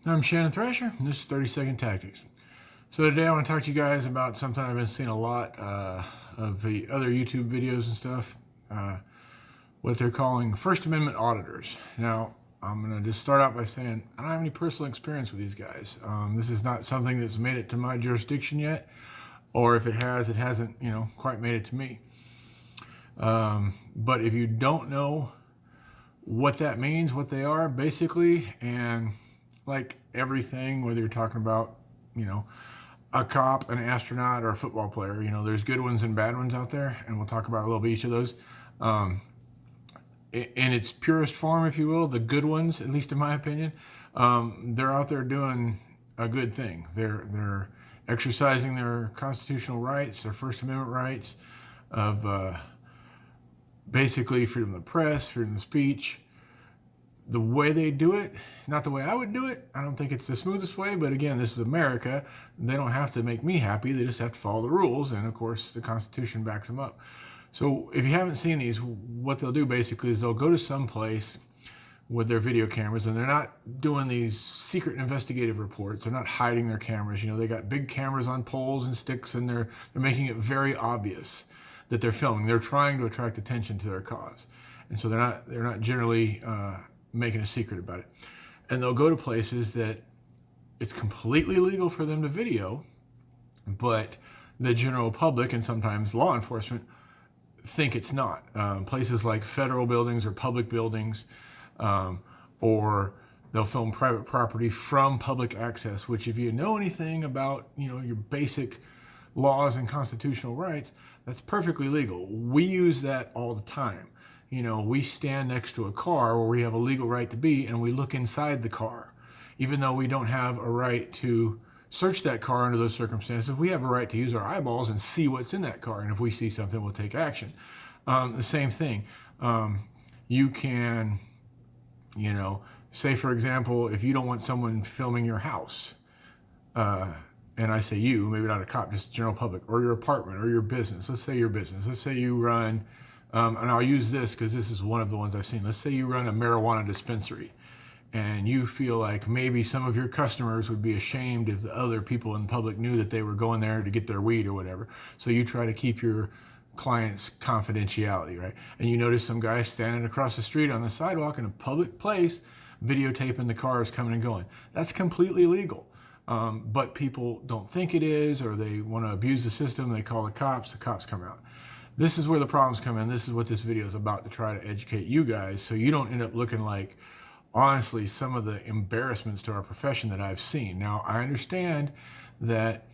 I'm Shannon Thrasher, and this is 30-Second Tactics. So today I want to talk to you guys about something I've been seeing a lot of the other YouTube videos and stuff, what they're calling First Amendment Auditors. Now, I'm going to just start out by saying I don't have any personal experience with these guys. This is not something that's made it to my jurisdiction yet, or if it has, it hasn't, quite made it to me. But if you don't know what that means, what they are, basically, and like everything, whether you're talking about, a cop, an astronaut, or a football player, there's good ones and bad ones out there, and we'll talk about a little bit each of those. In its purest form, if you will, the good ones, at least in my opinion, they're out there doing a good thing. They're exercising their constitutional rights, their First Amendment rights of basically freedom of the press, freedom of speech. The way they do it, not the way I would do it. I don't think it's the smoothest way, but again, this is America. They don't have to make me happy. They just have to follow the rules, and of course, the Constitution backs them up. So if you haven't seen these, what they'll do basically is they'll go to some place with their video cameras, and they're not doing these secret investigative reports. They're not hiding their cameras. They got big cameras on poles and sticks, and they're making it very obvious that they're filming. They're trying to attract attention to their cause, and so they're not generally making a secret about it. And they'll go to places that it's completely legal for them to video, but the general public and sometimes law enforcement think it's not. Places like federal buildings or public buildings, or they'll film private property from public access, which if you know anything about, your basic laws and constitutional rights, that's perfectly legal. We use that all the time. We stand next to a car where we have a legal right to be, and we look inside the car. Even though we don't have a right to search that car under those circumstances, we have a right to use our eyeballs and see what's in that car. And if we see something, we'll take action. The same thing. You can, say, for example, if you don't want someone filming your house, and I say you, maybe not a cop, just general public, or your apartment, or your business. Let's say your business. Let's say you run, and I'll use this because this is one of the ones I've seen. Let's say you run a marijuana dispensary, and you feel like maybe some of your customers would be ashamed if the other people in public knew that they were going there to get their weed or whatever. So you try to keep your clients' confidentiality, right? And you notice some guy standing across the street on the sidewalk in a public place, videotaping the cars coming and going. That's completely legal. But people don't think it is, or they want to abuse the system. They call the cops come out. This is where the problems come in. This is what this video is about, to try to educate you guys so you don't end up looking like, honestly, some of the embarrassments to our profession that I've seen. Now, I understand that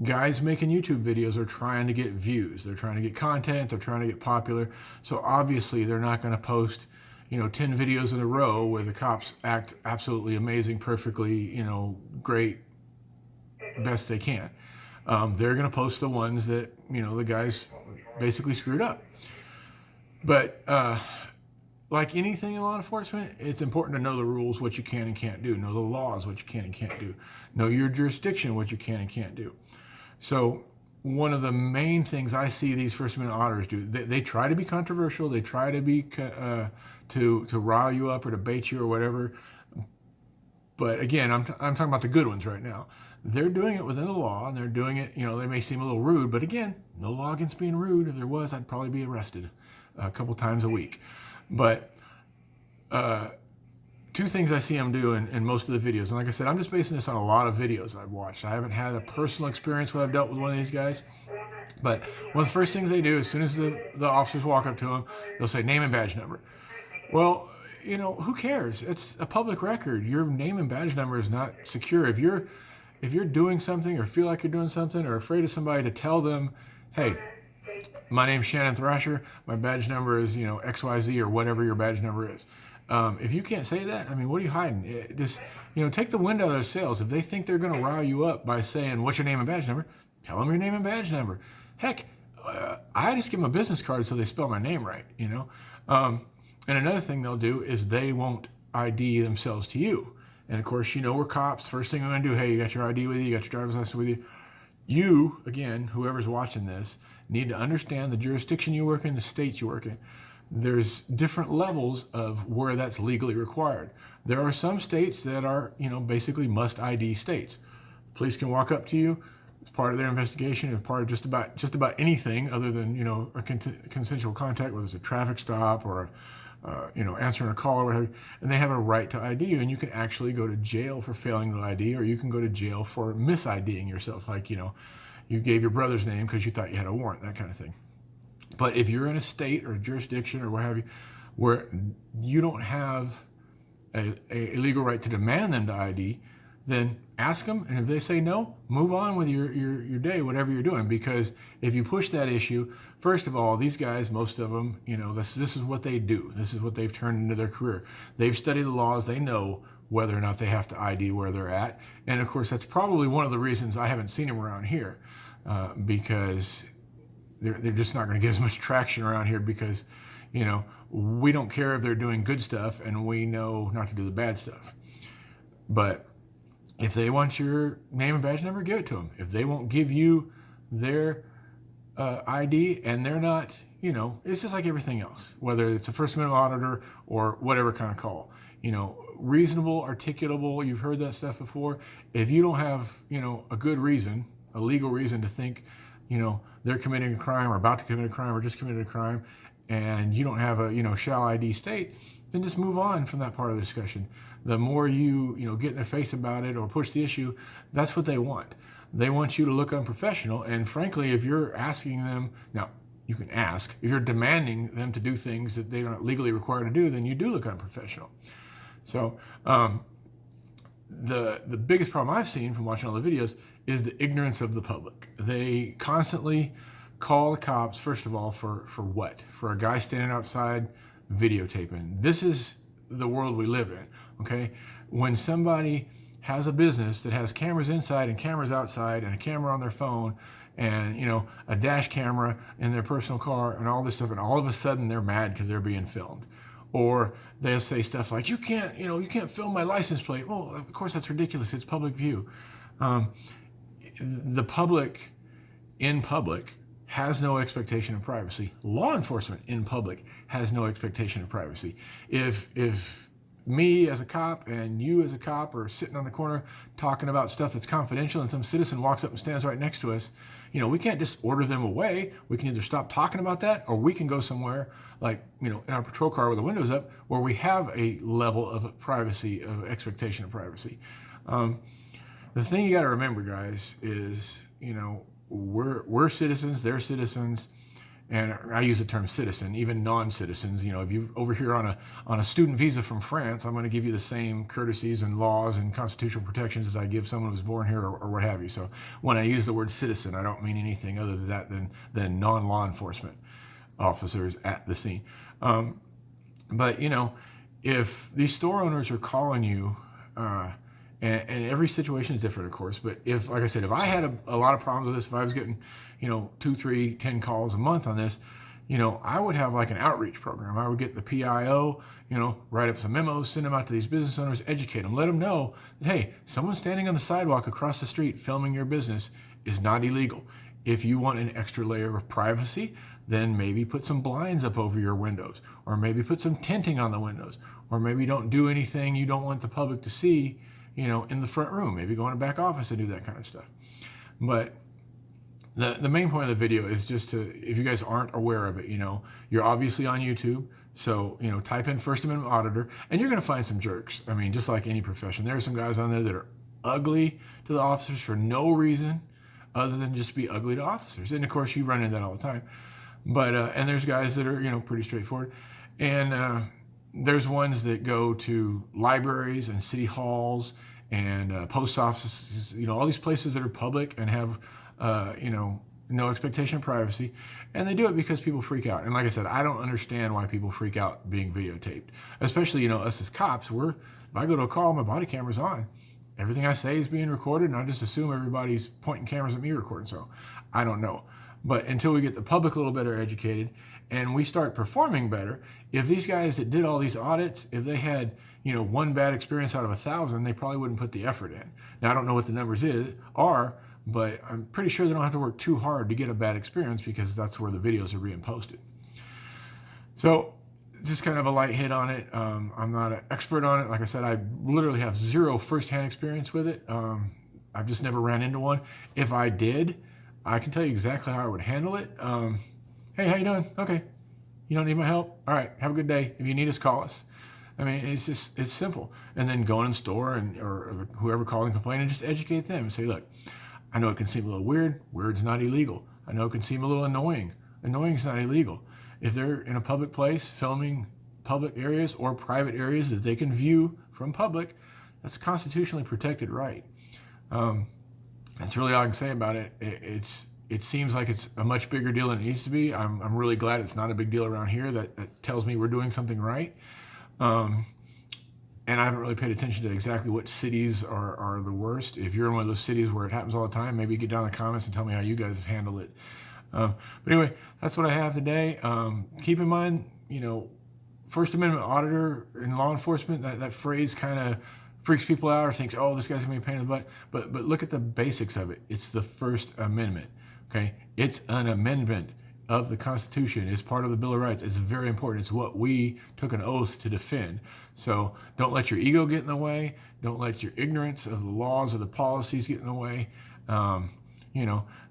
guys making YouTube videos are trying to get views. They're trying to get content. They're trying to get popular. So obviously, they're not going to post 10 videos in a row where the cops act absolutely amazing, perfectly, great, best they can. They're going to post the ones that, the guys basically screwed up. But like anything in law enforcement, it's important to know the rules, what you can and can't do. Know the laws, what you can and can't do. Know your jurisdiction, what you can and can't do. So one of the main things I see these First Amendment auditors do, they try to be controversial. They try to be to rile you up or to bait you or whatever. But again, I'm talking about the good ones right now. They're doing it within the law, and they're doing it, they may seem a little rude, but again, no law against being rude. If there was, I'd probably be arrested a couple times a week. But two things I see them do in most of the videos, and like I said, I'm just basing this on a lot of videos I've watched. I haven't had a personal experience where I've dealt with one of these guys. But one of the first things they do, as soon as the officers walk up to them, they'll say, name and badge number. Well, who cares? It's a public record. Your name and badge number is not secure. If you're doing something or feel like you're doing something or afraid of somebody to tell them, hey, my name's Shannon Thrasher, my badge number is, XYZ or whatever your badge number is. If you can't say that, what are you hiding? Just, take the wind out of their sails. If they think they're going to rile you up by saying, what's your name and badge number? Tell them your name and badge number. Heck, I just give them a business card so they spell my name right, And another thing they'll do is they won't ID themselves to you. And of course, we're cops. First thing we're going to do, hey, you got your ID with you, you got your driver's license with you. You, again, whoever's watching this, need to understand the jurisdiction you work in, the state you work in. there's different levels of where that's legally required. There are some states that are, basically must ID states. Police can walk up to you as part of their investigation, as part of just about anything other than, a consensual contact, whether it's a traffic stop or answering a call or whatever, and they have a right to ID you, and you can actually go to jail for failing to ID, or you can go to jail for mis-IDing yourself, like, you gave your brother's name because you thought you had a warrant, that kind of thing. But if you're in a state or a jurisdiction or what have you, where you don't have a legal right to demand them to ID, then ask them, and if they say no, move on with your day, whatever you're doing. Because if you push that issue, first of all, these guys, most of them, this is what they do. This is what they've turned into their career. They've studied the laws. They know whether or not they have to ID where they're at. And of course, that's probably one of the reasons I haven't seen them around here, because they're just not going to get as much traction around here, because we don't care if they're doing good stuff, and we know not to do the bad stuff. But if they want your name and badge number, give it to them. If they won't give you their ID, and they're not, it's just like everything else, whether it's a First Amendment auditor or whatever kind of call, reasonable, articulable, you've heard that stuff before. If you don't have, a good reason, a legal reason to think, they're committing a crime or about to commit a crime or just committed a crime, and you don't have a, shall ID state, then just move on from that part of the discussion. The more you get in their face about it or push the issue, that's what they want. They want you to look unprofessional. And frankly, if you're asking them, now you can ask, if you're demanding them to do things that they're not legally required to do, then you do look unprofessional. So the biggest problem I've seen from watching all the videos is the ignorance of the public. They constantly call the cops, first of all, for what? For a guy standing outside videotaping. This is the world we live in, okay? When somebody has a business that has cameras inside and cameras outside and a camera on their phone and, a dash camera in their personal car and all this stuff, and all of a sudden they're mad because they're being filmed. Or they'll say stuff like, you can't film my license plate. Well, of course, that's ridiculous. It's public view. The public, in public, has no expectation of privacy. Law enforcement in public has no expectation of privacy. If me as a cop and you as a cop are sitting on the corner talking about stuff that's confidential, and some citizen walks up and stands right next to us, we can't just order them away. We can either stop talking about that, or we can go somewhere like, in our patrol car with the windows up, where we have a level of privacy, of expectation of privacy. The thing you got to remember, guys, is, we're citizens, they're citizens, and I use the term citizen, even non-citizens. If you're over here on a student visa from France, I'm going to give you the same courtesies and laws and constitutional protections as I give someone who's born here, or what have you. So when I use the word citizen, I don't mean anything other than that than non-law enforcement officers at the scene. But if these store owners are calling you, and every situation is different, of course, but if, like I said, if I had a lot of problems with this, if I was getting 2, 3, 10 calls a month on this, I would have like an outreach program. I would get the PIO, write up some memos, send them out to these business owners, educate them, let them know that, hey, someone standing on the sidewalk across the street filming your business is not illegal. If you want an extra layer of privacy, then maybe put some blinds up over your windows, or maybe put some tinting on the windows, or maybe don't do anything you don't want the public to see, in the front room. Maybe go in a back office and do that kind of stuff. But the main point of the video is just to, if you guys aren't aware of it, you're obviously on YouTube. So, type in First Amendment Auditor, and you're going to find some jerks. I mean, just like any profession, there are some guys on there that are ugly to the officers for no reason other than just be ugly to officers. And of course, you run into that all the time. But, and there's guys that are, pretty straightforward. And there's ones that go to libraries and city halls and post offices, all these places that are public and have, no expectation of privacy. And they do it because people freak out. And like I said, I don't understand why people freak out being videotaped, especially, us as cops. If I go to a call, my body camera's on. Everything I say is being recorded, and I just assume everybody's pointing cameras at me recording. So I don't know. But until we get the public a little better educated and we start performing better, if these guys that did all these audits, if they had, one bad experience out of 1,000, they probably wouldn't put the effort in. Now, I don't know what the numbers are, but I'm pretty sure they don't have to work too hard to get a bad experience, because that's where the videos are being posted. So just kind of a light hit on it. I'm not an expert on it. Like I said, I literally have zero firsthand experience with it. I've just never ran into one. If I did, I can tell you exactly how I would handle it. Hey, how you doing? Okay. You don't need my help? All right. Have a good day. If you need us, call us. I mean, it's simple. And then go in the store or whoever called and complained and just educate them and say, look, I know it can seem a little weird. Weird's not illegal. I know it can seem a little annoying. Annoying's not illegal. If they're in a public place filming public areas or private areas that they can view from public, that's a constitutionally protected right. That's really all I can say about it. It seems like it's a much bigger deal than it needs to be. I'm really glad it's not a big deal around here. That tells me we're doing something right. And I haven't really paid attention to exactly what cities are the worst. If you're in one of those cities where it happens all the time, maybe get down in the comments and tell me how you guys have handled it. But anyway, that's what I have today. Keep in mind, First Amendment auditor in law enforcement, that phrase kind of freaks people out or thinks, oh, this guy's going to be a pain in the butt. But look at the basics of it. It's the First Amendment. Okay? It's an amendment of the Constitution. It's part of the Bill of Rights. It's very important. It's what we took an oath to defend. So don't let your ego get in the way. Don't let your ignorance of the laws or the policies get in the way.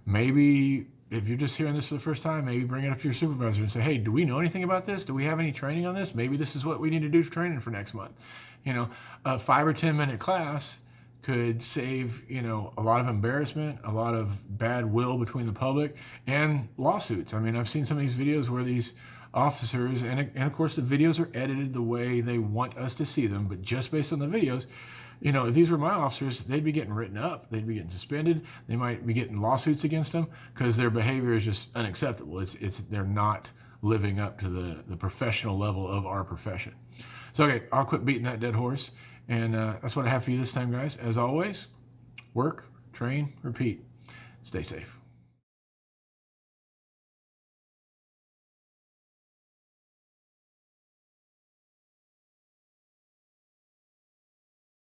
Maybe if you're just hearing this for the first time, maybe bring it up to your supervisor and say, hey, do we know anything about this? Do we have any training on this? Maybe this is what we need to do for training for next month. A 5 or 10 minute class could save, a lot of embarrassment, a lot of bad will between the public, and lawsuits. I mean, I've seen some of these videos where these officers, and of course the videos are edited the way they want us to see them, but just based on the videos, if these were my officers, they'd be getting written up, they'd be getting suspended, they might be getting lawsuits against them because their behavior is just unacceptable. They're not living up to the professional level of our profession. So, okay, I'll quit beating that dead horse. And that's what I have for you this time, guys. As always, work, train, repeat. Stay safe.